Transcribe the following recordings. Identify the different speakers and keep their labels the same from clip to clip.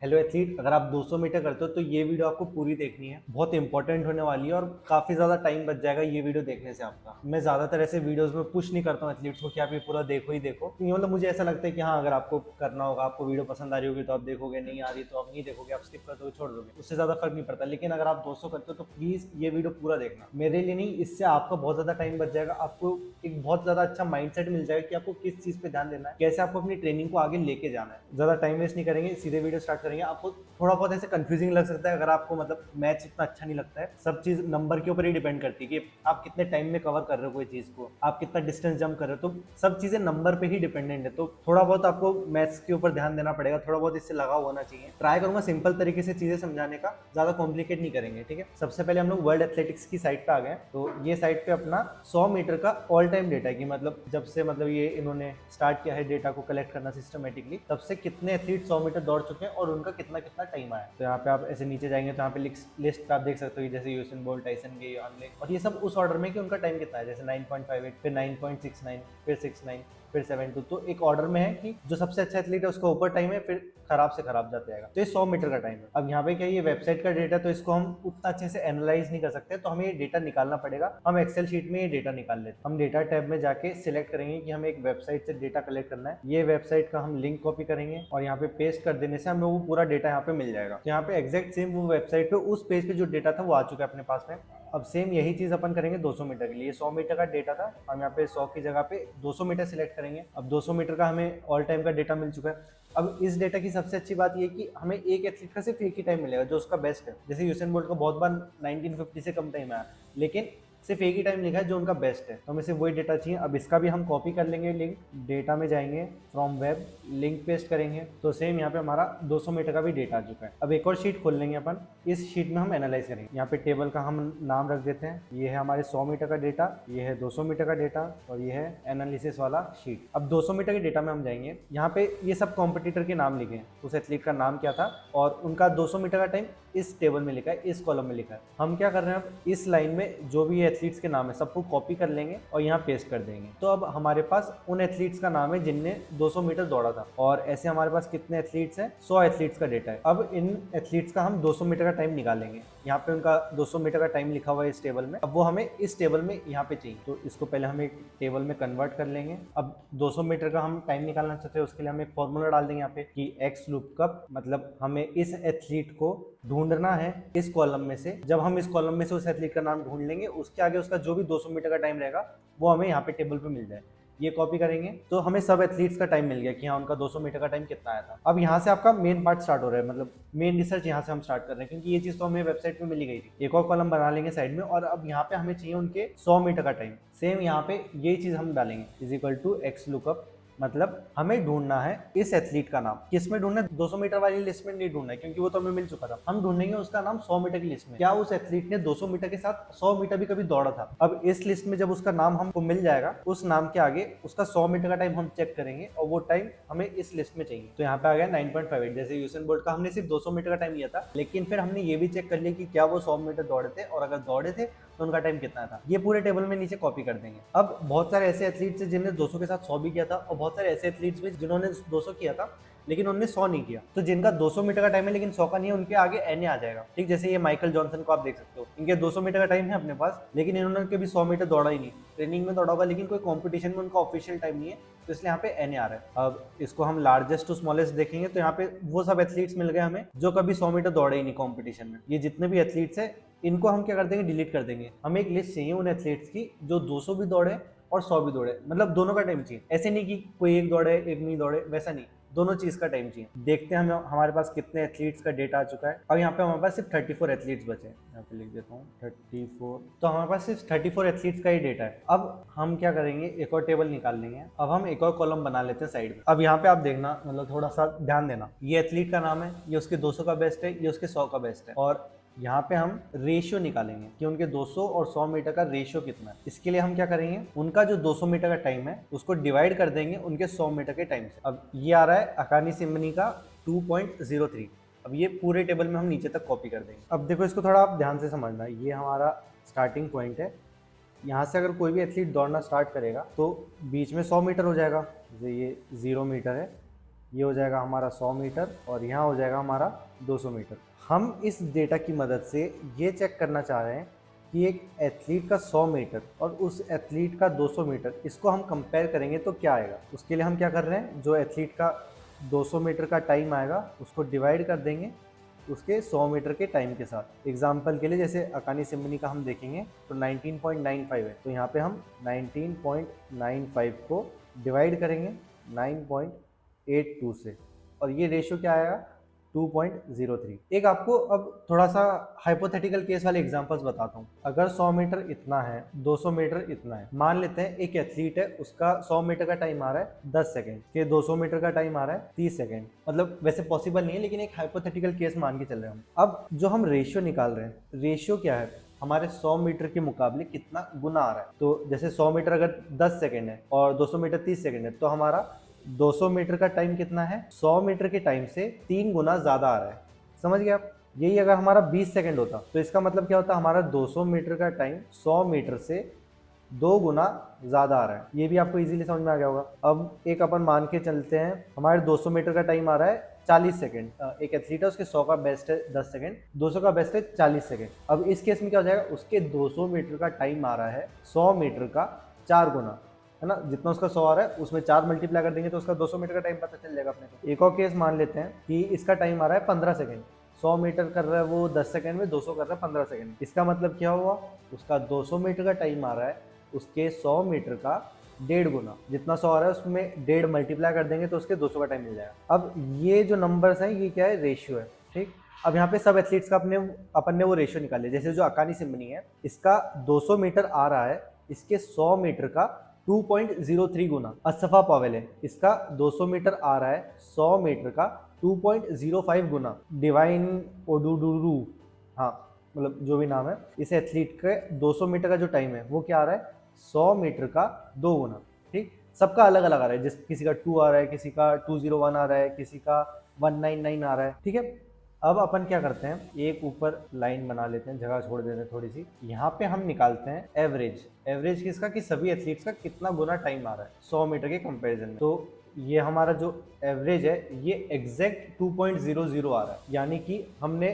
Speaker 1: Hello athlete, अगर आप 200 metre करते हो तो ये वीडियो आपको पूरी देखनी है। बहुत इंपॉर्टेंट होने वाली है और काफ़ी ज़्यादा टाइम बच जाएगा ये वीडियो देखने से आपका। मैं ज़्यादातर ऐसे वीडियोस में पुश नहीं करता हूँ एथलीट्स को कि आप ये पूरा देखो ही देखो, क्योंकि मतलब मुझे ऐसा लगता है कि हाँ, अगर आपको करना होगा, आपको वीडियो पसंद आ रही होगी तो आप देखोगे, नहीं आ रही तो आप नहीं देखोगे, आप स्किप कर दोगे, छोड़ दोगे, उससे ज़्यादा फर्क नहीं पड़ता। लेकिन अगर आप 200 करते हो तो प्लीज़ ये वीडियो पूरा देखना। मेरे लिए नहीं, इससे आपका बहुत ज़्यादा टाइम बच जाएगा। आपको एक बहुत ज़्यादा अच्छा माइंडसेट मिल जाएगा कि आपको किस चीज़ पे ध्यान देना है, कैसे आपको अपनी ट्रेनिंग को आगे लेके जाना है। ज़्यादा टाइम वेस्ट नहीं करेंगे, सीधे वीडियो स्टार्ट करेंगे। आपको थोड़ा बहुत ऐसे कंफ्यूजिंग लग सकता है अगर आपको मतलब मैथ्स इतना अच्छा नहीं लगता है। सब चीज़ नंबर के ऊपर ही डिपेंड करती है कि आप कितने टाइम में कवर कर रहे हो कोई चीज़ को, आप कितना डिस्टेंस जंप कर रहे हो, तो सब चीज़ें नंबर पे ही डिपेंडेंट है। तो थोड़ा बहुत आपको मैथ्स के ऊपर ध्यान देना पड़ेगा, थोड़ा बहुत इससे लगाव होना चाहिए। ट्राई करूंगा सिंपल तरीके से चीज़ें समझाने का, ज़्यादा कॉम्प्लिकेट नहीं करेंगे, ठीक है। सबसे पहले हम लोग वर्ल्ड एथलेटिक्स की साइट पे आ गए। तो ये साइट पे अपना 100 मीटर का ऑल टाइम डेटा है कि मतलब जब से मतलब ये इन्होंने स्टार्ट किया है डेटा को कलेक्ट करना सिस्टमेटिकली, तब से कितने एथलीट 100 मीटर दौड़ चुके हैं और उनका कितना कितना टाइम आया। तो यहाँ पे आप ऐसे नीचे जाएंगे तो यहाँ पे लिस्ट पे आप देख सकते हो कि जैसे यूसेन बोल्ट, टाइसन गे, यानले, और ये सब उस ऑर्डर में कि उनका टाइम कितना है। जैसे 9.58, फिर 9.69, फिर 69, फिर 72। तो एक ऑर्डर में है कि जो सबसे अच्छा एथलीट है उसका ऊपर टाइम है, फिर खराब से खराब जाते जाएगा। तो ये 100 मीटर का टाइम है। अब यहाँ पे क्या, ये वेबसाइट का डेटा, तो इसको हम उतना अच्छे से एनालाइज नहीं कर सकते, तो हमें ये डेटा निकालना पड़ेगा। हम एक्सेल शीट में ये डेटा निकाल लेते हैं। हम डेटा टैब में जाके सिलेक्ट करेंगे कि हमें एक वेबसाइट से डेटा कलेक्ट करना है। ये वेबसाइट का हम लिंक कॉपी करेंगे और यहाँ पे पेस्ट कर देने से हमें वो पूरा डेटा यहाँ पे मिल जाएगा। तो यहाँ पे एग्जैक्ट सेम वो वेबसाइट पे उस पेज पे जो डेटा था वो आ चुका है अपने पास में। अब सेम यही चीज अपन करेंगे 200 मीटर के लिए। 100 मीटर का डेटा था, हम यहाँ पे 100 की जगह पे 200 मीटर सिलेक्ट करेंगे। अब 200 मीटर का हमें ऑल टाइम का डेटा मिल चुका है। अब इस डेटा की सबसे अच्छी बात ये कि हमें एक एथलीट का सिर्फ एक ही टाइम मिलेगा जो उसका बेस्ट है। जैसे यूसेन बोल्ट का बहुत बार 1950 से कम टाइम आया, लेकिन सिर्फ एक ही टाइम लिखा है जो उनका बेस्ट है। तो हमें सिर्फ वही डेटा चाहिए। अब इसका भी हम कॉपी कर लेंगे लिंक, डेटा में जाएंगे, फ्रॉम वेब, लिंक पेस्ट करेंगे। तो सेम यहाँ पे हमारा 200 मीटर का भी डेटा आ चुका है। अब एक और शीट खोल लेंगे अपन, इस शीट में हम एनालाइज करेंगे। यहाँ पे टेबल का हम नाम रख देते हैं। ये है हमारे 100 मीटर का डेटा, ये है 200 मीटर का डेटा, और ये है एनालिसिस वाला शीट। अब 200 मीटर के डेटा में हम जाएंगे, यहाँ पे ये सब कॉम्पिटिटर के नाम लिखे हैं, उस एथलीट का नाम क्या था और उनका 200 मीटर का टाइम इस टेबल में लिखा है, इस कॉलम में लिखा है। हम क्या कर रहे हैं, अब इस लाइन में जो भी एथलीट्स के नाम है सबको कॉपी कर लेंगे और यहाँ पेस्ट कर देंगे। तो अब हमारे पास उन एथलीट्स का नाम है जिनने 200 मीटर दौड़ा था, और ऐसे हमारे पास कितने एथलीट्स हैं, 100 एथलीट्स का डेटा है। अब इन एथलीट्स का हम 200 मीटर का टाइम निकालेंगे। यहाँ पे उनका 200 मीटर का टाइम लिखा हुआ है इस टेबल में। अब वो हमें इस टेबल में यहाँ पे चाहिए, तो इसको पहले हम एक टेबल में कन्वर्ट कर लेंगे। अब 200 मीटर का हम टाइम निकालना चाहते हैं, उसके लिए हम एक फॉर्मूला डाल देंगे यहाँ पे कि एक्स लुकअप, मतलब हमें इस एथलीट को ढूंढना है इस कॉलम में से। जब हम इस कॉलम में से उस एथलीट का नाम ढूंढ लेंगे, उसके आगे उसका जो भी 200 मीटर का टाइम रहेगा वो हमें यहाँ पे टेबल पे मिल जाए। ये कॉपी करेंगे तो हमें सब एथलीट्स का टाइम मिल गया कि हाँ, उनका 200 मीटर का टाइम कितना आया था। अब यहाँ से आपका मेन पार्ट स्टार्ट हो रहा है, मतलब मेन रिसर्च यहाँ से हम स्टार्ट कर रहे हैं, क्योंकि ये चीज़ तो हमें वेबसाइट पे मिली गई थी। एक और कॉलम बना लेंगे साइड में, और अब यहाँ पे हमें चाहिए उनके 100 मीटर का टाइम। सेम यहाँ पे यही चीज़ हम डालेंगे, is equal to X lookup, मतलब हमें ढूंढना है इस एथलीट का नाम। किस में ढूंढना है, 200 मीटर वाली लिस्ट में नहीं ढूंढना है क्योंकि वो तो हमें मिल चुका था। हम ढूंढेंगे उसका नाम 100 मीटर की लिस्ट में। क्या उस एथलीट ने 200 मीटर के साथ 100 मीटर भी कभी दौड़ा था? अब इस लिस्ट में जब उसका नाम हमको मिल जाएगा, उस नाम के आगे उसका 100 मीटर का टाइम हम चेक करेंगे और वो टाइम हमें इस लिस्ट में चाहिए। तो यहाँ पे आ गया 9.58। जैसे यूसेन बोल्ट का हमने सिर्फ 200 मीटर का टाइम लिया था, लेकिन फिर हमने ये भी चेक कर लिया कि क्या वो 100 मीटर दौड़े थे, और अगर दौड़े थे तो उनका टाइम कितना था। ये पूरे टेबल में नीचे कॉपी कर देंगे। अब बहुत सारे ऐसे एथलीट्स हैं जिन्होंने 200 के साथ 100 भी किया था, और बहुत सारे ऐसे एथलीट्स भी जिन्होंने 200 किया था लेकिन उन्होंने 100 नहीं किया। तो जिनका 200 मीटर का टाइम है लेकिन 100 का नहीं है, उनके आगे एन आ जाएगा। ठीक, जैसे ये माइकल जॉनसन को आप देख सकते हो, इनके 200 मीटर का टाइम है अपने पास, लेकिन इन्होंने कभी 100 मीटर दौड़ा ही नहीं। ट्रेनिंग में दौड़ा होगा लेकिन कोई कॉम्पिटिशन में उनका ऑफिशियल टाइम नहीं है, तो इसलिए यहाँ पे एन आ रहा है। अब इसको हम लार्जेस्ट टू स्मॉलेस्ट देखेंगे तो यहाँ पे वो सब एथलीट्स मिल गए हमें जो कभी 100 मीटर दौड़े ही नहीं कॉम्पिटिशन में। ये जितने भी एथलीट्स है इनको हम क्या कर देंगे, डिलीट कर देंगे। हमें एक लिस्ट चाहिए उन एथलीट्स की जो 200 भी दौड़े और 100 भी दौड़े, मतलब दोनों का टाइम चाहिए। ऐसे नहीं कि कोई एक दौड़े एक नहीं दौड़े, वैसा नहीं, दोनों चीज का टाइम चाहिए। देखते हैं हम हमारे पास कितने एथलीट्स का डेटा आ चुका है। अब यहाँ पे हमारे पास सिर्फ 34 एथलीट्स बचे हैं। यहाँ पे लिख देता हूँ 34। तो हमारे पास सिर्फ 34 एथलीट्स का ही डेटा है। अब हम क्या करेंगे, एक और टेबल निकाल लेंगे। अब हम एक और कॉलम बना लेते हैं साइड में। अब यहाँ पे आप देखना, मतलब थोड़ा सा ध्यान देना, ये एथलीट का नाम है, ये उसके 200 का बेस्ट है, ये उसके 100 का बेस्ट है, और यहाँ पे हम रेशियो निकालेंगे कि उनके 200 और 100 मीटर का रेशियो कितना है। इसके लिए हम क्या करेंगे, उनका जो 200 मीटर का टाइम है उसको डिवाइड कर देंगे उनके 100 मीटर के टाइम से। अब ये आ रहा है अकानी सिमनी का 2.03। अब ये पूरे टेबल में हम नीचे तक कॉपी कर देंगे। अब देखो, इसको थोड़ा आप ध्यान से समझना, ये हमारा स्टार्टिंग पॉइंट है। यहाँ से अगर कोई भी एथलीट दौड़ना स्टार्ट करेगा तो बीच में 100 मीटर हो जाएगा, जैसे ये 0 मीटर है, ये हो जाएगा हमारा 100 मीटर और यहाँ हो जाएगा हमारा 200 मीटर। हम इस डेटा की मदद से ये चेक करना चाह रहे हैं कि एक एथलीट का 100 मीटर और उस एथलीट का 200 मीटर, इसको हम कंपेयर करेंगे तो क्या आएगा। उसके लिए हम क्या कर रहे हैं, जो एथलीट का 200 मीटर का टाइम आएगा उसको डिवाइड कर देंगे उसके 100 मीटर के टाइम के साथ। एग्जाम्पल के लिए जैसे अकानी सिम्बनी का हम देखेंगे तो 19.95 है, तो यहाँ पे हम 19.95 को डिवाइड करेंगे 9.82 से और ये रेशियो क्या आएगा 2.03। एक आपको अब थोड़ा सा हाइपोथेटिकल केस वाले एग्जांपल्स बताता हूँ। अगर 100 मीटर इतना है, 200 मीटर इतना है, मान लेते हैं एक एथलीट है, उसका 100 मीटर का टाइम आ रहा है 10 सेकंड, के 200 मीटर का टाइम आ रहा है 30 सेकंड। मतलब वैसे पॉसिबल नहीं है लेकिन एक हाइपोथेटिकल केस मान के चल रहे हैं हम। अब जो हम रेशियो निकाल रहे हैं, रेशियो क्या है, हमारे 100 मीटर के मुकाबले कितना गुना आ रहा है। तो जैसे 100 मीटर अगर 10 सेकंड है और 200 मीटर 30 सेकंड है, तो हमारा 200 मीटर का टाइम कितना है, 100 मीटर के टाइम से 3 गुना ज़्यादा आ रहा है। समझ गए आप। यही अगर हमारा 20 सेकंड होता तो इसका मतलब क्या होता, हमारा 200 मीटर का टाइम 100 मीटर से 2 गुना ज़्यादा आ रहा है। ये भी आपको इजीली समझ में आ गया होगा। अब एक अपन मान के चलते हैं, हमारे 200 मीटर का टाइम आ रहा है 40 सेकंड। एक एथलीट है, उसके 100 का बेस्ट है 10 सेकंड, 200 का बेस्ट है 40 सेकंड। अब इस केस में क्या हो जाएगा, उसके 200 मीटर का टाइम आ रहा है 100 मीटर का 4 गुना, है ना। जितना उसका 100 आ रहा है उसमें 4 मल्टीप्लाई कर देंगे तो उसका 200 मीटर का टाइम पता चल जाएगा अपने को। एक और केस मान लेते हैं कि इसका टाइम आ रहा है 15 सेकंड, 100 मीटर कर रहा है वो 10 सेकंड में, 200 कर रहा है 15 सेकंड। इसका मतलब क्या हुआ, उसका 200 मीटर का टाइम आ रहा है उसके 100 मीटर का 1.5 गुना। जितना 100 आ रहा है उसमें 1.5 मल्टीप्लाई कर देंगे तो उसके 200 का टाइम मिल जाएगा। अब ये जो नंबर्स हैं ये क्या है, रेशियो है, ठीक। अब यहाँ पे सब एथलीट्स का अपन ने वो रेशियो निकाले। जैसे जो अकानी सिम्बनी है, इसका 200 मीटर आ रहा है इसके 100 मीटर का 2.03 गुना। असफा पावेल है, इसका 200 मीटर आ रहा है 100 मीटर का 2.05 गुना। डिवाइन ओडुडुरु, हाँ मतलब जो भी नाम है, इस एथलीट के 200 मीटर का जो टाइम है वो क्या आ रहा है 100 मीटर का 2 गुना, ठीक। सबका अलग अलग आ रहा है, जिस किसी का 2 आ रहा है, किसी का 201 आ रहा है, किसी का 199 आ रहा है, ठीक है। अब अपन क्या करते हैं, एक ऊपर लाइन बना लेते हैं, जगह छोड़ देते हैं थोड़ी सी। यहाँ पे हम निकालते हैं एवरेज। एवरेज किसका, कि सभी एथलीट्स का कितना गुना टाइम आ रहा है 100 मीटर के कंपैरिजन में। तो ये हमारा जो एवरेज है ये एग्जैक्ट 2.00 आ रहा है। यानी कि हमने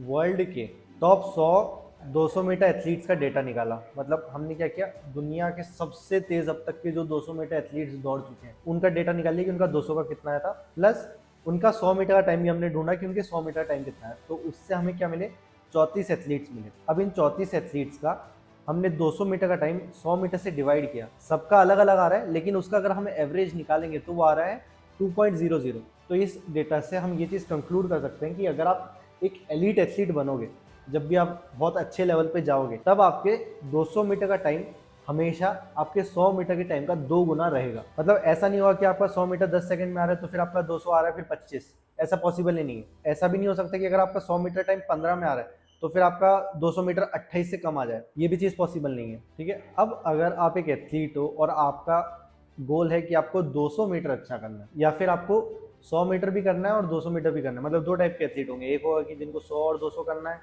Speaker 1: वर्ल्ड के टॉप 100 200 मीटर एथलीट्स का डेटा निकाला। मतलब हमने क्या किया, दुनिया के सबसे तेज अब तक के जो 200 मीटर एथलीट्स दौड़ चुके हैं उनका डेटा निकाल लिया कि उनका 200 का कितना आया था, प्लस उनका 100 मीटर का टाइम भी हमने ढूंढा कि उनके 100 मीटर टाइम कितना है। तो उससे हमें क्या मिले, 34 एथलीट्स मिले। अब इन 34 एथलीट्स का हमने 200 मीटर का टाइम 100 मीटर से डिवाइड किया। सबका अलग अलग आ रहा है लेकिन उसका अगर हम एवरेज निकालेंगे तो वो आ रहा है 2.00। तो इस डेटा से हम ये चीज़ कंक्लूड कर सकते हैं कि अगर आप एक एलीट एथलीट बनोगे, जब भी आप बहुत अच्छे लेवल पे जाओगे, तब आपके 200 मीटर का टाइम हमेशा आपके 100 मीटर के टाइम का 2 गुना रहेगा। मतलब ऐसा नहीं होगा कि आपका 100 मीटर 10 सेकंड में आ रहा है तो फिर आपका 200 आ रहा है फिर 25, ऐसा पॉसिबल ही नहीं है। ऐसा भी नहीं हो सकता कि अगर आपका 100 मीटर टाइम 15 में आ रहा है तो फिर आपका 200 मीटर 28 से कम आ जाए, ये भी चीज़ पॉसिबल नहीं है, ठीक है। अब अगर आप एक एथलीट हो और आपका गोल है कि आपको 200 मीटर अच्छा करना है, या फिर आपको 100 मीटर भी करना है और 200 मीटर भी करना है, मतलब दो टाइप के एथलीट होंगे। एक होगा कि जिनको 100 और 200 करना है,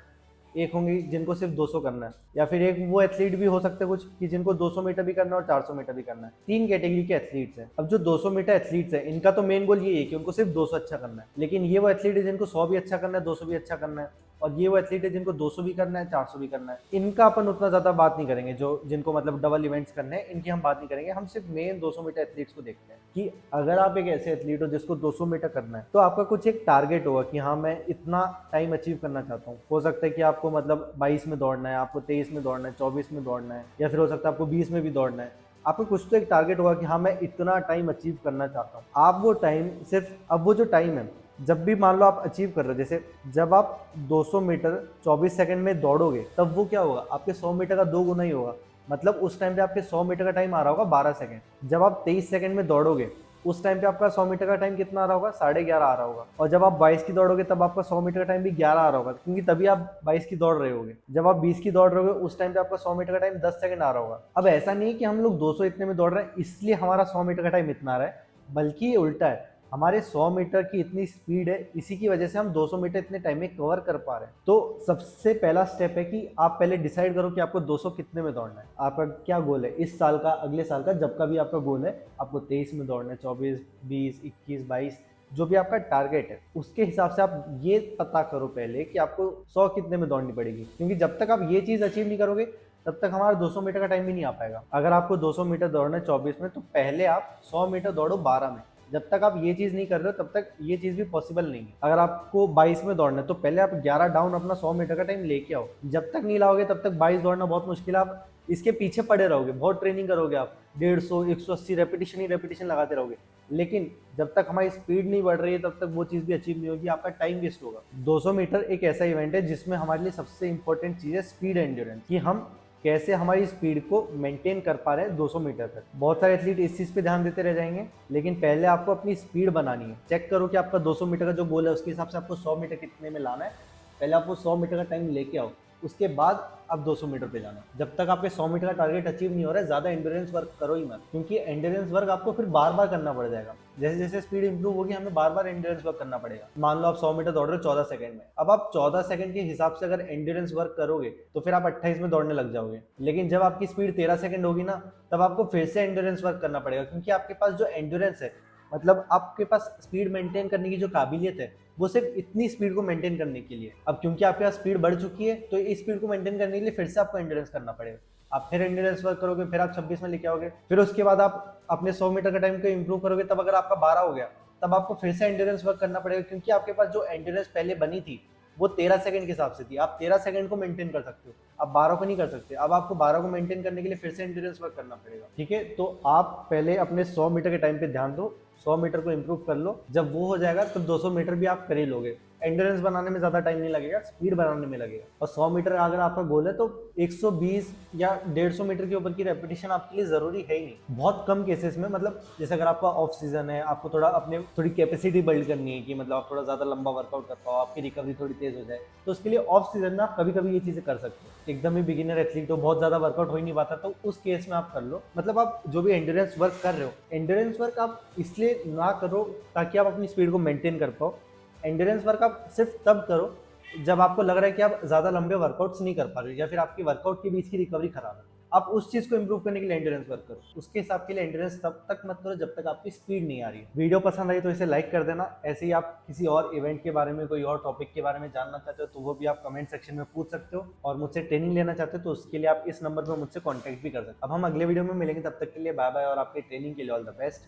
Speaker 1: एक होंगे जिनको सिर्फ 200 करना है, या फिर एक वो एथलीट भी हो सकते हैं कुछ कि जिनको 200 मीटर भी करना है और 400 मीटर भी करना है। 3 कैटेगरी के एथलीट्स हैं। अब जो 200 मीटर एथलीट्स हैं इनका तो मेन गोल ये है कि उनको सिर्फ 200 अच्छा करना है, लेकिन ये वो एथलीट है जिनको 100 भी अच्छा करना है, 200 भी अच्छा करना है, और ये वो एथलीट है जिनको 200 भी करना है, 400 भी करना है। इनका अपन उतना ज़्यादा बात नहीं करेंगे, जो जिनको मतलब डबल इवेंट्स करने हैं इनकी हम बात नहीं करेंगे। हम सिर्फ मेन 200 मीटर एथलीट्स को देखते हैं कि अगर आप एक ऐसे एथलीट हो जिसको 200 मीटर करना है तो आपका कुछ एक टारगेट होगा कि हाँ मैं इतना टाइम अचीव करना चाहता हूँ। हो सकता है कि आपको मतलब 22 में दौड़ना है, आपको 23 में दौड़ना है, 24 में दौड़ना है, या फिर हो सकता है आपको 20 में भी दौड़ना है। आपको कुछ तो एक टारगेट होगा कि हाँ मैं इतना टाइम अचीव करना चाहता हूँ। आप वो टाइम सिर्फ, अब वो जो टाइम है जब भी मान लो आप अचीव कर रहे हो, जैसे जब आप 200 मीटर 24 सेकंड में दौड़ोगे तब वो क्या होगा, आपके 100 मीटर का 2 गुना ही होगा। मतलब उस टाइम पे आपके 100 मीटर का टाइम आ रहा होगा 12 सेकंड। जब आप 23 सेकंड में दौड़ोगे उस टाइम पे आपका 100 मीटर का टाइम कितना आ रहा होगा, 11.5 आ रहा होगा। और जब आप 22 की दौड़ोगे तब आपका 100 मीटर का टाइम भी 11 आ रहा होगा, क्योंकि तभी आप 22 की दौड़ रहे होगे। जब आप 20 की दौड़ रहे होगे उस टाइम पे आपका 100 मीटर का टाइम 10 सेकंड आ रहा होगा। अब ऐसा नहीं है कि हम लोग 200 इतने में दौड़ रहे हैं इसलिए हमारा 100 मीटर का टाइम इतना आ रहा है, बल्कि ये उल्टा है। हमारे 100 मीटर की इतनी स्पीड है, इसी की वजह से हम 200 मीटर इतने टाइम में कवर कर पा रहे हैं। तो सबसे पहला स्टेप है कि आप पहले डिसाइड करो कि आपको 200 कितने में दौड़ना है, आपका क्या गोल है इस साल का, अगले साल का, जब का भी आपका गोल है। आपको 23 में दौड़ना है, 24, 20, 21, 22, जो भी आपका टारगेट है उसके हिसाब से आप ये पता करो पहले कि आपको 100 कितने में दौड़नी पड़ेगी, क्योंकि जब तक आप ये चीज़ अचीव नहीं करोगे तब तक हमारा 200 मीटर का टाइम भी नहीं आ पाएगा। अगर आपको 200 मीटर दौड़ना है 24 में, तो पहले आप 100 मीटर दौड़ो 12 में। जब तक आप ये चीज़ नहीं कर रहे हो तब तक ये चीज़ भी पॉसिबल नहीं है। अगर आपको 22 में दौड़ना है तो पहले आप 11 डाउन अपना 100 मीटर का टाइम लेके आओ। जब तक नहीं लाओगे तब तक 22 दौड़ना बहुत मुश्किल है। आप इसके पीछे पड़े रहोगे, बहुत ट्रेनिंग करोगे आप, 150 180 रेपिटेशन ही रेपिटेशन लगाते रहोगे, लेकिन जब तक हमारी स्पीड नहीं बढ़ रही है तब तक वो चीज़ भी अचीव नहीं होगी, आपका टाइम वेस्ट होगा। 200 मीटर एक ऐसा इवेंट है जिसमें हमारे लिए सबसे इंपॉर्टेंट चीज़ है स्पीड एंड्योरेंस, कि हम कैसे हमारी स्पीड को मेंटेन कर पा रहे हैं 200 मीटर तक। बहुत सारे एथलीट इस चीज़ पे ध्यान देते रह जाएंगे, लेकिन पहले आपको अपनी स्पीड बनानी है। चेक करो कि आपका 200 मीटर का जो गोल है उसके हिसाब से आपको 100 मीटर कितने में लाना है। पहले आप वो 100 मीटर का टाइम लेके आओ, उसके बाद आप 200 मीटर पे जाना। जब तक आपके 100 मीटर का टारगेट अचीव नहीं हो रहा है ज़्यादा एंड्योरेंस वर्क करो ही मत, क्योंकि एंड्योरेंस वर्क आपको फिर बार बार करना पड़ जाएगा। जैसे जैसे स्पीड इंप्रूव होगी हमें बार बार एंड्योरेंस वर्क करना पड़ेगा। मान लो आप 100 मीटर दौड़ रहे हो 14 सेकंड में, अब आप 14 सेकंड के हिसाब से अगर एंड्योरेंस वर्क करोगे तो फिर आप 28 में दौड़ने लग जाओगे। लेकिन जब आपकी स्पीड 13 सेकंड होगी ना, तब आपको फिर से एंड्योरेंस वर्क करना पड़ेगा, क्योंकि आपके पास जो एंड्योरेंस है, मतलब आपके पास स्पीड मेंटेन करने की जो काबिलियत है, वो सिर्फ इतनी स्पीड को मेंटेन करने के लिए। अब क्योंकि आपके पास स्पीड बढ़ चुकी है तो इस स्पीड को मेंटेन करने के लिए फिर से आपको एंड्योरेंस करना पड़ेगा। आप फिर एंड्योरेंस वर्क करोगे, फिर आप 26 में लेके आओगे, फिर उसके बाद आप अपने 100 मीटर का टाइम को इंप्रूव करोगे। तब अगर आपका 12 हो गया तब आपको फिर से एंड्योरेंस वर्क करना पड़ेगा, क्योंकि आपके पास जो एंड्योरेंस पहले बनी थी वो 13 सेकंड के हिसाब से थी। आप 13 सेकंड को मेंटेन कर सकते हो, आप 12 को नहीं कर सकते। अब आपको 12 को मेंटेन करने के लिए फिर से एंड्योरेंस वर्क करना पड़ेगा। ठीक है, तो आप पहले अपने 100 मीटर के टाइम पे ध्यान दो, 100 मीटर को इंप्रूव कर लो। जब वो हो जाएगा तब 200 मीटर भी आप कर ही लोगे। एंड्योरेंस बनाने में ज़्यादा टाइम नहीं लगेगा, स्पीड बनाने में लगेगा। और 100 मीटर अगर आपका गोल है तो 120 या 150 मीटर के ऊपर की रेपिटेशन आपके लिए ज़रूरी है ही नहीं। बहुत कम केसेस में, मतलब जैसे अगर आपका ऑफ सीजन है, आपको थोड़ी कैपेसिटी बिल्ड करनी है कि मतलब आप थोड़ा ज़्यादा लंबा वर्कआउट कर पाओ, आपकी रिकवरी थोड़ी तेज़ हो जाए, तो उसके लिए ऑफ सीजन में आप कभी कभी ये चीज़ें कर सकते हो। एकदम ही बिगिनर एथलीट हो, बहुत ज़्यादा वर्कआउट हो ही नहीं पाता, तो उस केस में आप कर लो। मतलब आप जो भी एंड्योरेंस वर्क कर रहे हो, एंड्योरेंस वर्क आप इसलिए ना करो ताकि आप अपनी स्पीड को मेंटेन कर पाओ। एंड्योरेंस वर्क आप सिर्फ तब करो जब आपको लग रहा है कि आप ज़्यादा लंबे वर्कआउट्स नहीं कर पा रहे हो, या फिर आपकी वर्कआउट के बीच की रिकवरी खराब है। आप उस चीज़ को इंप्रूव करने के लिए एंड्योरेंस वर्क करो। उसके हिसाब के लिए एंड्योरेंस तब तक मत करो जब तक आपकी स्पीड नहीं आ रही है। वीडियो पसंद आई तो इसे लाइक कर देना। ऐसे ही आप किसी और इवेंट के बारे में, कोई और टॉपिक के बारे में जानना चाहते हो तो वो भी आप कमेंट सेक्शन में पूछ सकते हो। और मुझसे ट्रेनिंग लेना चाहते हो तो उसके लिए आप इस नंबर पर मुझसे कॉन्टैक्ट भी कर सकते हो। अब हम अगले वीडियो में मिलेंगे, तब तक के लिए बाय बाय, और आपके ट्रेनिंग के लिए ऑल द बेस्ट।